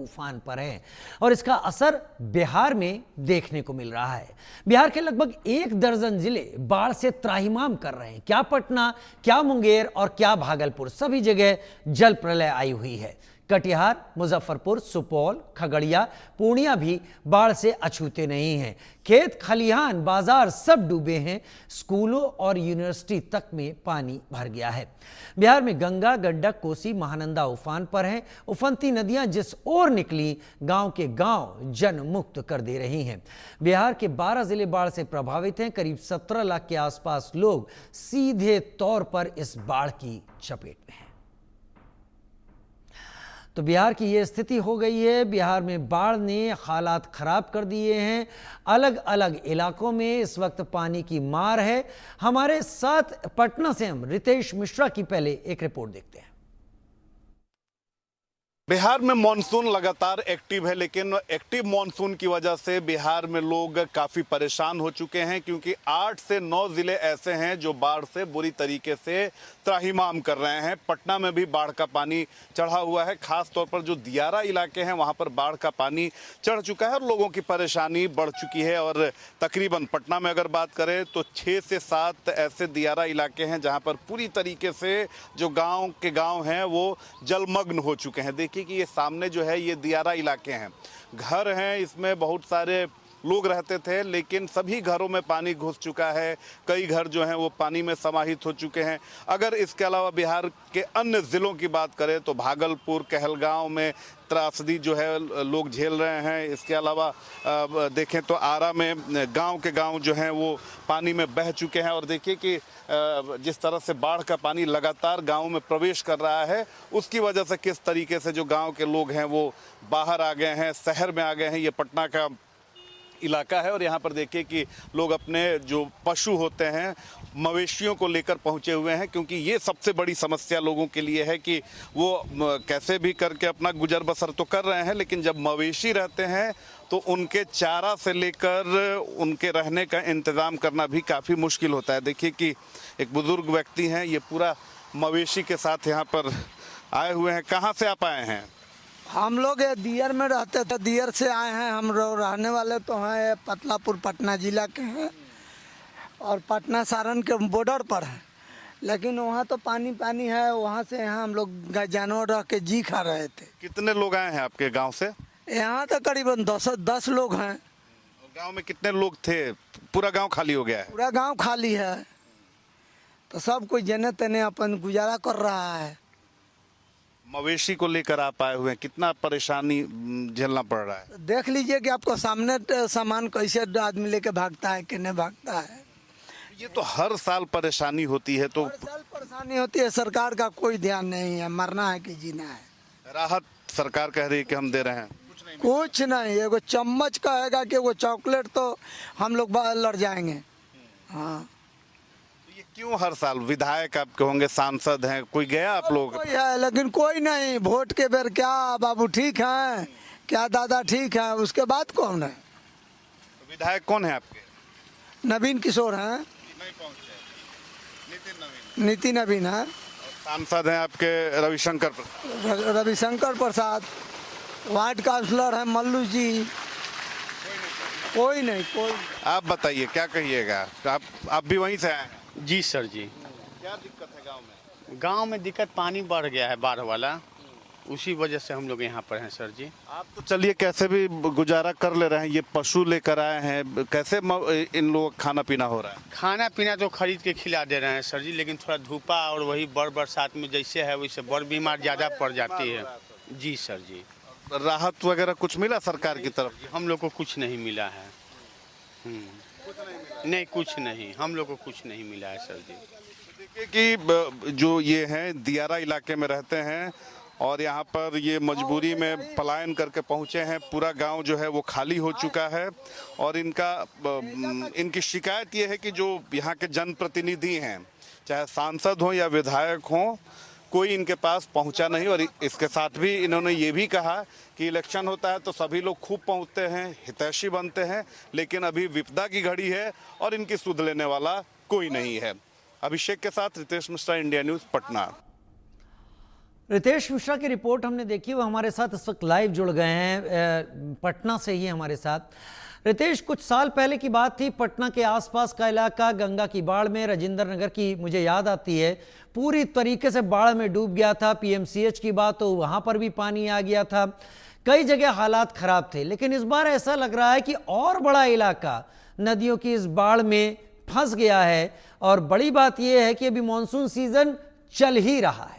उफान पर है और इसका असर बिहार में देखने को मिल रहा है। बिहार के लगभग 1 दर्जन जिले बाढ़ से त्राहिमाम कर रहे हैं। क्या पटना, क्या मुंगेर और क्या भागलपुर, सभी जगह जल प्रलय आई हुई है। कटिहार, मुजफ्फरपुर, सुपौल, खगड़िया, पूर्णिया भी बाढ़ से अछूते नहीं हैं। खेत, खलिहान, बाजार सब डूबे हैं। स्कूलों और यूनिवर्सिटी तक में पानी भर गया है। बिहार में गंगा, गंडक, कोसी, महानंदा उफान पर हैं। उफनती नदियां जिस ओर निकली, गांव के गांव जन मुक्त कर दे रही हैं। बिहार के 12 जिले बाढ़ से प्रभावित हैं। करीब 17 लाख के आसपास लोग सीधे तौर पर इस बाढ़ की चपेट में हैं। तो बिहार की ये स्थिति हो गई है। बिहार में बाढ़ ने हालात खराब कर दिए हैं। अलग अलग इलाकों में इस वक्त पानी की मार है। हमारे साथ पटना से हम रितेश मिश्रा की पहले एक रिपोर्ट देखते हैं। बिहार में मॉनसून लगातार एक्टिव है, लेकिन एक्टिव मॉनसून की वजह से बिहार में लोग काफ़ी परेशान हो चुके हैं, क्योंकि 8 से 9 ज़िले ऐसे हैं जो बाढ़ से बुरी तरीके से त्राहिमाम कर रहे हैं। पटना में भी बाढ़ का पानी चढ़ा हुआ है। खास तौर पर जो दियारा इलाके हैं वहां पर बाढ़ का पानी चढ़ चुका है और लोगों की परेशानी बढ़ चुकी है। और तकरीबन पटना में अगर बात करें तो 6 से 7 ऐसे दियारा इलाके हैं जहाँ पर पूरी तरीके से जो गाँव के गाँव हैं वो जलमग्न हो चुके हैं। देखिए कि ये सामने जो है ये दियारा इलाके हैं, घर हैं, इसमें बहुत सारे लोग रहते थे, लेकिन सभी घरों में पानी घुस चुका है। कई घर जो हैं वो पानी में समाहित हो चुके हैं। अगर इसके अलावा बिहार के अन्य ज़िलों की बात करें तो भागलपुर, कहलगांव में त्रासदी जो है लोग झेल रहे हैं। इसके अलावा देखें तो आरा में गांव के गांव जो हैं वो पानी में बह चुके हैं। और देखिए कि जिस तरह से बाढ़ का पानी लगातार गांव में प्रवेश कर रहा है, उसकी वजह से किस तरीके से जो गांव के लोग हैं वो बाहर आ गए हैं, शहर में आ गए हैं। ये पटना का इलाका है और यहाँ पर देखिए कि लोग अपने जो पशु होते हैं, मवेशियों को लेकर पहुँचे हुए हैं, क्योंकि ये सबसे बड़ी समस्या लोगों के लिए है कि वो कैसे भी करके अपना गुजर बसर तो कर रहे हैं, लेकिन जब मवेशी रहते हैं तो उनके चारा से लेकर उनके रहने का इंतज़ाम करना भी काफ़ी मुश्किल होता है। देखिए कि एक बुज़ुर्ग व्यक्ति हैं, ये पूरा मवेशी के साथ यहाँ पर आए हुए हैं। कहाँ से आप आए हैं? हम लोग ये दियर में रहते थे, दियर से आए हैं। हम रहने वाले तो हैं पतलापुर, पटना जिला के हैं और पटना सारण के बॉर्डर पर है, लेकिन वहाँ तो पानी पानी है। वहाँ से यहाँ हम लोग जानवर रह के जी खा रहे थे। कितने लोग आए हैं आपके गांव से? यहाँ तो करीबन 10 लोग हैं। गांव में कितने लोग थे? पूरा गांव खाली हो गया है? पूरा गांव खाली है, तो सब कोई जने तने अपन गुजारा कर रहा है। मवेशी को लेकर आप आए हुए हैं, कितना परेशानी झेलना पड़ रहा है? देख लीजिए कि आपको सामने सामान कैसे आदमी लेके भागता है कि नहीं भागता है। ये तो हर साल परेशानी होती है, तो हर साल परेशानी होती है। सरकार का कोई ध्यान नहीं है, मरना है कि जीना है। राहत सरकार कह रही है कि हम दे रहे हैं, कुछ नहीं। एगो चम्मच कहेगा कि वो चॉकलेट तो हम लोग लड़ जाएंगे। हाँ, ये क्यों हर साल? विधायक आपके होंगे, सांसद हैं, कोई गया आप लोग? कोई है लेकिन कोई नहीं। वोट के बेर क्या बाबू ठीक है, क्या दादा ठीक है, उसके बाद कौन है? विधायक कौन है आपके? नवीन किशोर हैं। नहीं पहुंचे। नीति नवीन है। सांसद हैं आपके रविशंकर प्रसाद। रविशंकर प्रसाद। वार्ड काउंसलर है मल्लू जी। कोई नहीं, कोई। आप बताइए क्या कहिएगा? आप भी वहीं से आए हैं? जी सर जी। क्या दिक्कत है गांव में? गांव में दिक्कत पानी बढ़ गया है, बाढ़ वाला, उसी वजह से हम लोग यहाँ पर हैं सर जी। आप तो चलिए कैसे भी गुजारा कर ले रहे हैं, ये पशु लेकर आए हैं, कैसे इन लोगों का खाना पीना हो रहा है? खाना पीना तो खरीद के खिला दे रहे हैं सर जी, लेकिन थोड़ा धूपा और वही बरसात में जैसे है वैसे बड़ बीमार ज़्यादा पड़ जाती है। जी सर जी। राहत वगैरह कुछ मिला सरकार की तरफ? हम लोग को कुछ नहीं मिला है। नहीं, कुछ नहीं, हम लोग को कुछ नहीं मिला है सर जी। देखिए कि जो ये हैं दियारा इलाके में रहते हैं और यहाँ पर ये मजबूरी में पलायन करके पहुँचे हैं। पूरा गांव जो है वो खाली हो चुका है और इनकी शिकायत ये है कि जो यहाँ के जनप्रतिनिधि हैं, चाहे सांसद हों या विधायक हों, कोई इनके पास पहुंचा नहीं। और इसके साथ भी इन्होंने ये भी कहा कि इलेक्शन होता है तो सभी लोग खूब पहुंचते हैं, हितैषी बनते हैं, लेकिन अभी विपदा की घड़ी है और इनकी सुध लेने वाला कोई नहीं है। अभिषेक के साथ रितेश मिश्रा, इंडिया न्यूज़, पटना। रितेश मिश्रा की रिपोर्ट हमने देखी, वो हमारे साथ इस वक्त लाइव जुड़ गए हैं पटना से ही हमारे साथ। रितेश, कुछ साल पहले की बात थी, पटना के आसपास का इलाका गंगा की बाढ़ में, राजेंद्र नगर की मुझे याद आती है, पूरी तरीके से बाढ़ में डूब गया था। पीएमसीएच की बात तो वहां पर भी पानी आ गया था, कई जगह हालात खराब थे। लेकिन इस बार ऐसा लग रहा है कि और बड़ा इलाका नदियों की इस बाढ़ में फंस गया है, और बड़ी बात यह है कि अभी मानसून सीजन चल ही रहा है।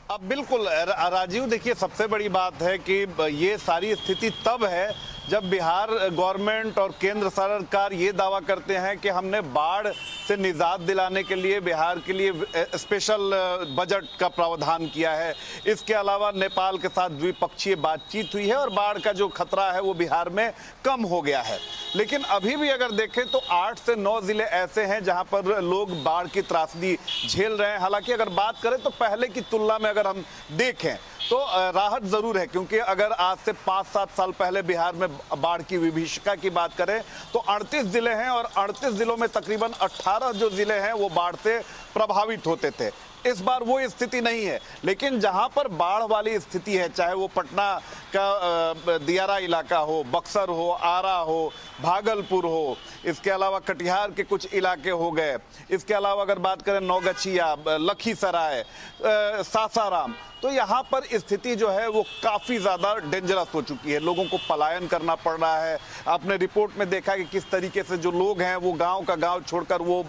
अब बिल्कुल राजीव, देखिए सबसे बड़ी बात है कि ये सारी स्थिति तब है जब बिहार गवर्नमेंट और केंद्र सरकार ये दावा करते हैं कि हमने बाढ़ से निजात दिलाने के लिए बिहार के लिए स्पेशल बजट का प्रावधान किया है। इसके अलावा नेपाल के साथ द्विपक्षीय बातचीत हुई है और बाढ़ का जो खतरा है वो बिहार में कम हो गया है। लेकिन अभी भी अगर देखें तो 8 से 9 जिले ऐसे हैं जहां पर लोग बाढ़ की त्रासदी झेल रहे हैं। हालांकि अगर बात करें तो पहले की तुलना में अगर हम देखें तो राहत जरूर है, क्योंकि अगर आज से 5-7 साल पहले बिहार में बाढ़ की विभीषिका की बात करें तो 38 जिले हैं और 38 जिलों में तकरीबन 18 जो जिले हैं वो बाढ़ से प्रभावित होते थे। इस बार वो स्थिति नहीं है, लेकिन जहां पर बाढ़ वाली स्थिति है, चाहे वो पटना का दियारा इलाका हो, बक्सर हो, आरा हो, भागलपुर हो, इसके अलावा कटिहार के कुछ इलाके हो गए, इसके अलावा अगर बात करें नौगछिया, लखीसराय, सासाराम, तो यहाँ पर स्थिति जो है वो काफ़ी ज़्यादा डेंजरस हो चुकी है। लोगों को पलायन करना पड़ रहा है। आपने रिपोर्ट में देखा कि किस तरीके से जो लोग हैं वो गांव का गांव छोड़कर, वो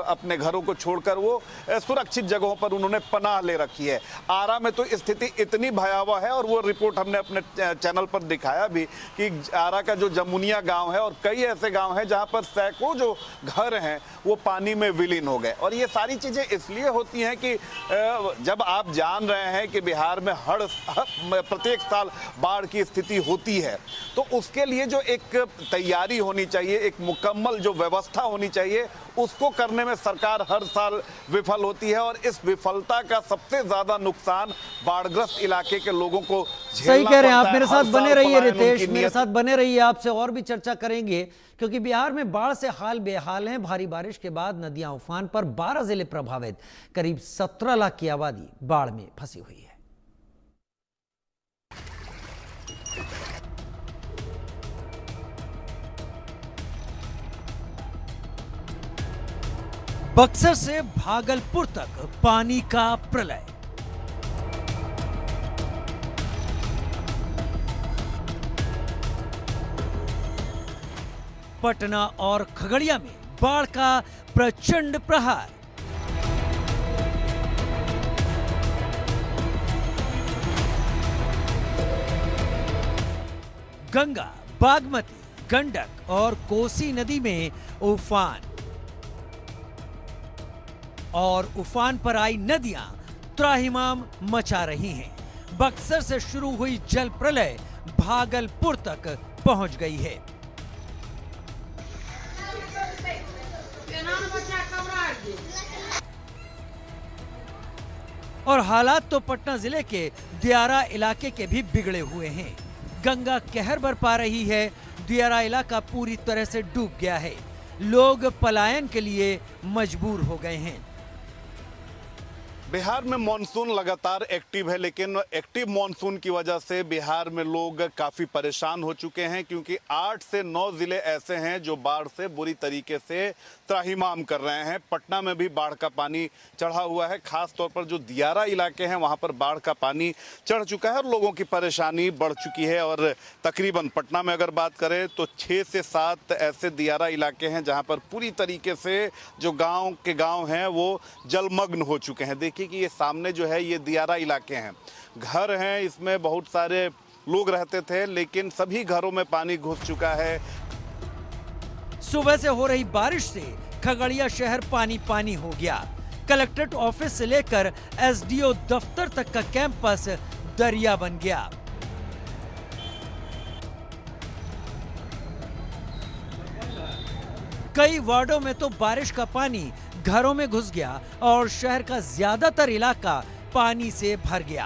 अपने घरों को छोड़कर वो सुरक्षित जगहों पर उन्होंने पनाह ले रखी है। आरा में तो स्थिति इतनी भयावह है, और वो रिपोर्ट हमने अपने चैनल पर दिखाया भी कि आरा का जो जमुनिया गाँव है और कई ऐसे गाँव हैं जहाँ पर सैकड़ों जो घर हैं वो पानी में विलीन हो गए। और ये सारी चीज़ें इसलिए होती हैं कि जब आप जान रहे हैं कि बिहार में हर प्रत्येक साल बाढ़ की स्थिति होती है, तो उसके लिए जो एक तैयारी होनी चाहिए, एक मुकम्मल जो व्यवस्था होनी चाहिए, उसको करने में सरकार हर साल विफल होती है। और इस विफलता का सबसे ज्यादा नुकसान बाढ़ग्रस्त इलाके के लोगों को सही कह रहे हैं आप। मेरे साथ बने रहिए रितेश, मेरे साथ बने रहिए, आपसे और भी चर्चा करेंगे, क्योंकि बिहार में बाढ़ से हाल बेहाल हैं। भारी बारिश के बाद नदियां उफान पर, 12 जिले प्रभावित, करीब 17 लाख की आबादी बाढ़ में फंसी हुई है। बक्सर से भागलपुर तक पानी का प्रलय। पटना और खगड़िया में बाढ़ का प्रचंड प्रहार। गंगा, बागमती, गंडक और कोसी नदी में उफान, और उफान पर आई नदियां त्राहिमाम मचा रही हैं। बक्सर से शुरू हुई जल प्रलय भागलपुर तक पहुंच गई है। और हालात तो पटना जिले के दियारा इलाके के भी बिगड़े हुए हैं। गंगा कहर बरपा रही है, दियारा इलाका पूरी तरह से डूब गया है। लोग पलायन के लिए मजबूर हो गए हैं। बिहार में मॉनसून लगातार एक्टिव है, लेकिन एक्टिव मॉनसून की वजह से बिहार में लोग काफ़ी परेशान हो चुके हैं, क्योंकि 8 से 9 जिले ऐसे हैं जो बाढ़ से बुरी तरीके से त्राहिमाम कर रहे हैं। पटना में भी बाढ़ का पानी चढ़ा हुआ है, खास तौर पर जो दियारा इलाके हैं वहां पर बाढ़ का पानी चढ़ चुका है और लोगों की परेशानी बढ़ चुकी है। और तकरीबन पटना में अगर बात करें तो 6 से 7 ऐसे दियारा इलाके हैं जहाँ पर पूरी तरीके से जो गाँव हैं वो जलमग्न हो चुके हैं। देखिए कि ये सामने जो है ये दियारा इलाके हैं, घर हैं, इसमें बहुत सारे लोग रहते थे, लेकिन सभी घरों में पानी घुस चुका है। सुबह से हो रही बारिश से खगड़िया शहर पानी पानी हो गया। कलेक्ट्रेट ऑफिस से लेकर एसडीओ दफ्तर तक का कैंपस दरिया बन गया। कई वार्डों में तो बारिश का पानी घरों में घुस गया और शहर का ज्यादातर इलाका पानी से भर गया।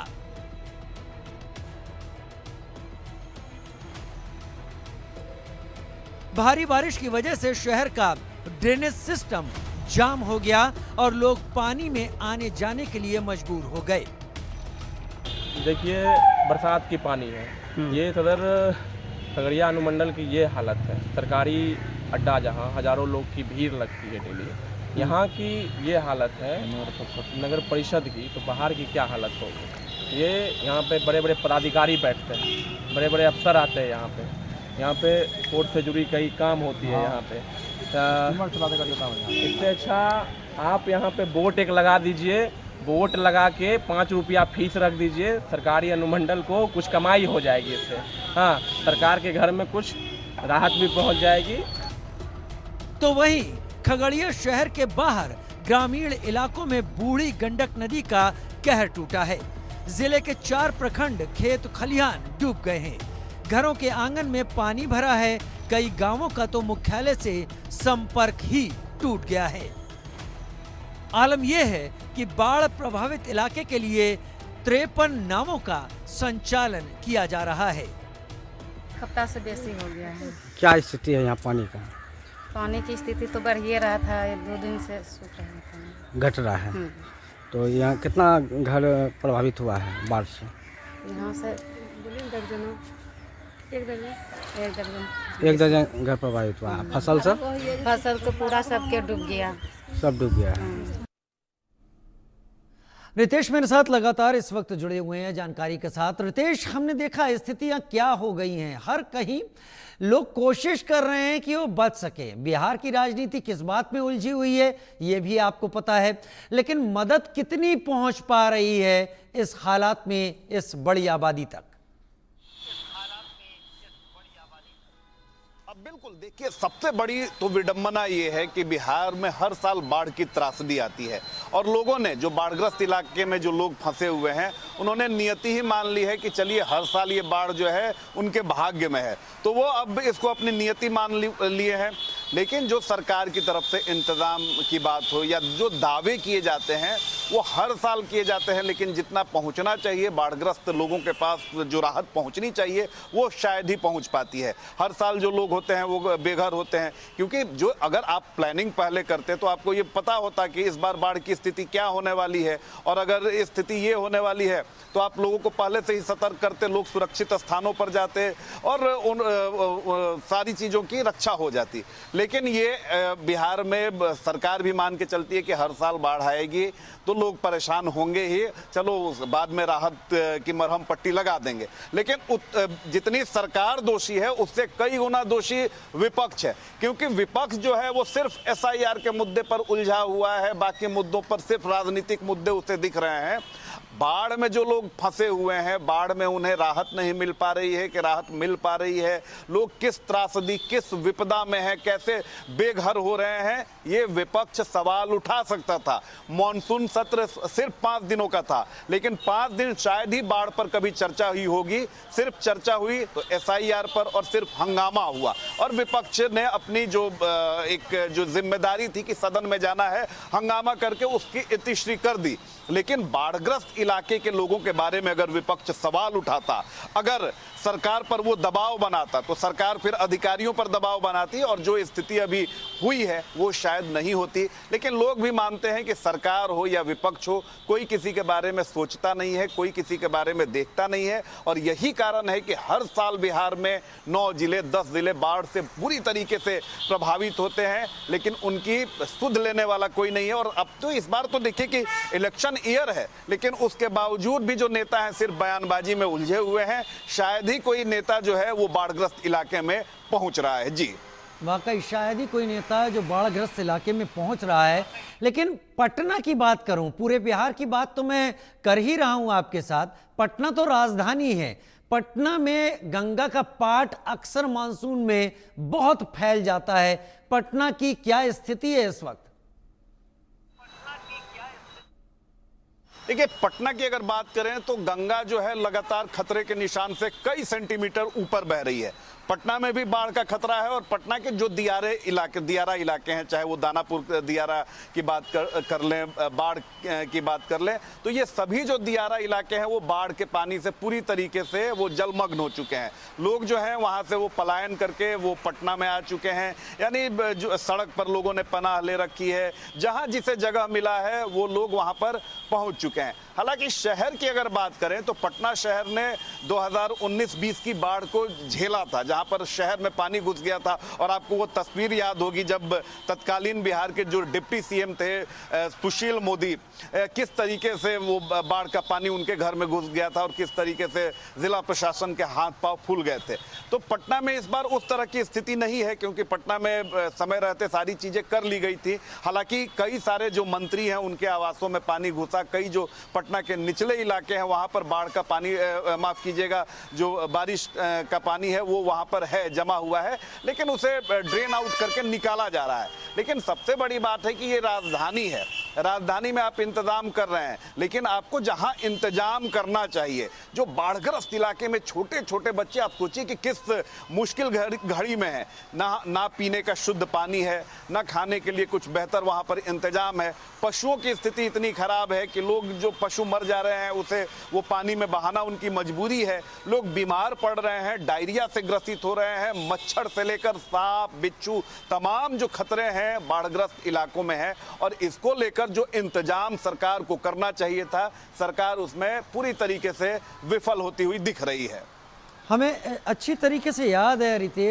भारी बारिश की वजह से शहर का ड्रेनेज सिस्टम जाम हो गया और लोग पानी में आने जाने के लिए मजबूर हो गए। देखिए, बरसात की पानी है, ये सदर खगड़िया अनुमंडल की ये हालत है। सरकारी अड्डा जहाँ हजारों लोग की भीड़ लगती है डेली, यहाँ की ये हालत है नगर परिषद की, तो बाहर की क्या हालत होगी। ये यहाँ पे बड़े बड़े पदाधिकारी बैठते हैं, बड़े बड़े अफसर आते हैं यहाँ पे कोर्ट से जुड़ी कई काम होती है यहाँ पे। इससे अच्छा आप यहाँ पे बोट एक लगा दीजिए, बोट लगा के 5 रुपया फीस रख दीजिए, सरकारी अनुमंडल को कुछ कमाई हो जाएगी इससे। हाँ, सरकार के घर में कुछ राहत भी पहुँच जाएगी। तो वहीं खगड़िया शहर के बाहर ग्रामीण इलाकों में बूढ़ी गंडक नदी का कहर टूटा है। जिले के 4 प्रखंड खेत खलिहान डूब गए हैं। घरों के आंगन में पानी भरा है। कई गांवों का तो मुख्यालय से संपर्क ही टूट गया है। आलम यह है कि बाढ़ प्रभावित इलाके के लिए 53 नावों का संचालन किया जा रहा है। हफ्ता से बेसी हो गया है। क्या स्थिति है यहाँ पानी का? पानी की स्थिति तो बढ़ ही रहा था, 2 दिन से सूख रहा था, घट रहा है। तो यहाँ कितना घर प्रभावित हुआ है बाढ़ से? यहाँ से एक दर्जन घर प्रभावित हुआ है। फसल सब? फसल तो पूरा सबके डूब गया, सब डूब गया है। रितेश मेरे साथ लगातार इस वक्त जुड़े हुए हैं जानकारी के साथ। रितेश, हमने देखा स्थितियां क्या हो गई हैं। हर कहीं लोग कोशिश कर रहे हैं कि वो बच सके। बिहार की राजनीति किस बात में उलझी हुई है ये भी आपको पता है, लेकिन मदद कितनी पहुंच पा रही है इस हालात में, इस बड़ी आबादी तक? बिल्कुल, देखिए, सबसे बड़ी तो विडंबना ये है कि बिहार में हर साल बाढ़ की त्रासदी आती है और लोगों ने, जो बाढ़ग्रस्त इलाके में जो लोग फंसे हुए हैं, उन्होंने नियति ही मान ली है कि चलिए हर साल ये बाढ़ जो है उनके भाग्य में है, तो वो अब इसको अपनी नियति मान लिए हैं। लेकिन जो सरकार की तरफ से इंतजाम की बात हो या जो दावे किए जाते हैं वो हर साल किए जाते हैं, लेकिन जितना पहुंचना चाहिए बाढ़ग्रस्त लोगों के पास, जो राहत पहुंचनी चाहिए वो शायद ही पहुंच पाती है। हर साल जो लोग होते हैं वो बेघर होते हैं, क्योंकि जो अगर आप प्लानिंग पहले करते तो आपको ये पता होता कि इस बार बाढ़ की स्थिति क्या होने वाली है, और अगर स्थिति ये होने वाली है तो आप लोगों को पहले से ही सतर्क करते, लोग सुरक्षित स्थानों पर जाते और उन सारी चीज़ों की रक्षा हो जाती। लेकिन ये बिहार में सरकार भी मान के चलती है कि हर साल बाढ़ आएगी तो लोग परेशान होंगे ही, चलो बाद में राहत की मरहम पट्टी लगा देंगे। लेकिन जितनी सरकार दोषी है उससे कई गुना दोषी विपक्ष है, क्योंकि विपक्ष जो है वो सिर्फ SIR के मुद्दे पर उलझा हुआ है, बाकी मुद्दों पर सिर्फ राजनीतिक मुद्दे उसे दिख रहे हैं। बाढ़ में जो लोग फंसे हुए हैं, बाढ़ में उन्हें राहत नहीं मिल पा रही है कि राहत मिल पा रही है, लोग किस त्रासदी, किस विपदा में है, कैसे बेघर हो रहे हैं, ये विपक्ष सवाल उठा सकता था। मॉनसून सत्र सिर्फ 5 दिनों का था, लेकिन 5 दिन शायद ही बाढ़ पर कभी चर्चा हुई होगी। सिर्फ चर्चा हुई तो SIR पर और सिर्फ हंगामा हुआ, और विपक्ष ने अपनी जो जिम्मेदारी थी कि सदन में जाना है, हंगामा करके उसकी इतिश्री कर दी। लेकिन बाढ़ग्रस्त इलाके के लोगों के बारे में अगर विपक्ष सवाल उठाता, अगर सरकार पर वो दबाव बनाता, तो सरकार फिर अधिकारियों पर दबाव बनाती और जो स्थिति अभी हुई है वो शायद नहीं होती। लेकिन लोग भी मानते हैं कि सरकार हो या विपक्ष हो, कोई किसी के बारे में सोचता नहीं है, कोई किसी के बारे में देखता नहीं है, और यही कारण है कि हर साल बिहार में 9 जिले 10 जिले बाढ़ से बुरी तरीके से प्रभावित होते हैं, लेकिन उनकी सुध लेने वाला कोई नहीं है। और अब तो इस बार तो देखिए कि इलेक्शन ईयर है, लेकिन उसके बावजूद भी जो नेता हैं सिर्फ बयानबाजी में उलझे हुए हैं। शायद ही कोई नेता जो है वो बाढ़ग्रस्त इलाके में पहुंच रहा है। जी, वाकई शायद ही कोई नेता है जो बाढ़ग्रस्त इलाके में पहुंच रहा है। लेकिन पटना की बात करूं, पूरे बिहार की बात तो मैं कर ही रहा हूं आपके साथ। पटना तो राजधानी है। पटना में गंगा का पाट अक्सर मानसून में बहुत फैल जाता है। पटना की क्या स्थिति है इस वक्त? देखिए, पटना की अगर बात करें तो गंगा जो है लगातार खतरे के निशान से कई सेंटीमीटर ऊपर बह रही है। पटना में भी बाढ़ का खतरा है और पटना के जो दियारा इलाके हैं, चाहे वो दानापुर दियारा की बात कर लें, बाढ़ की बात कर लें, तो ये सभी जो दियारा इलाके हैं वो बाढ़ के पानी से पूरी तरीके से वो जलमग्न हो चुके हैं। लोग जो हैं वहाँ से वो पलायन करके वो पटना में आ चुके हैं, यानी जो सड़क पर लोगों ने पनाह ले रखी है, जहाँ जिसे जगह मिला है वो लोग वहाँ पर पहुँच चुके हैं। हालांकि शहर की अगर बात करें तो पटना शहर ने 2019-20 की बाढ़ को झेला था, जहां पर शहर में पानी घुस गया था। और आपको वो तस्वीर याद होगी जब तत्कालीन बिहार के जो डिप्टी सीएम थे सुशील मोदी, किस तरीके से वो बाढ़ का पानी उनके घर में घुस गया था और किस तरीके से जिला प्रशासन के हाथ पांव फूल गए थे। तो पटना में इस बार उस तरह की स्थिति नहीं है, क्योंकि पटना में समय रहते सारी चीजें कर ली गई थी। हालांकि कई सारे जो मंत्री हैं उनके आवासों में पानी घुसा, कई जो पटना के निचले इलाके हैं वहां पर बाढ़ का पानी, माफ कीजिएगा, जो बारिश का पानी है वो वहां पर है, जमा हुआ है, लेकिन उसे ड्रेन आउट करके निकाला जा रहा है। लेकिन सबसे बड़ी बात है कि ये राजधानी है, राजधानी में आप इंतजाम कर रहे हैं, लेकिन आपको जहां इंतजाम करना चाहिए, जो बाढ़ग्रस्त इलाके में छोटे छोटे बच्चे, आप सोचिए कि किस मुश्किल घड़ी में है, ना पीने का शुद्ध पानी है, ना खाने के लिए कुछ बेहतर वहां पर इंतजाम है। पशुओं की स्थिति इतनी खराब है कि लोग, जो पशु मर जा रहे हैं उसे वो पानी में बहाना उनकी मजबूरी है। लोग बीमार पड़ रहे हैं, डायरिया से ग्रसित हो रहे हैं, मच्छर से लेकर सांप, बिच्छू, तमाम जो खतरे हैं बाढ़ग्रस्त इलाकों में है। और इसको लेकर जो इंतजाम सरकार को करना चाहिए था, सरकार उसमें पूरी तरीके से विफल होती हुई दिख रही है। हमें अच्छी तरीके से याद है रितेश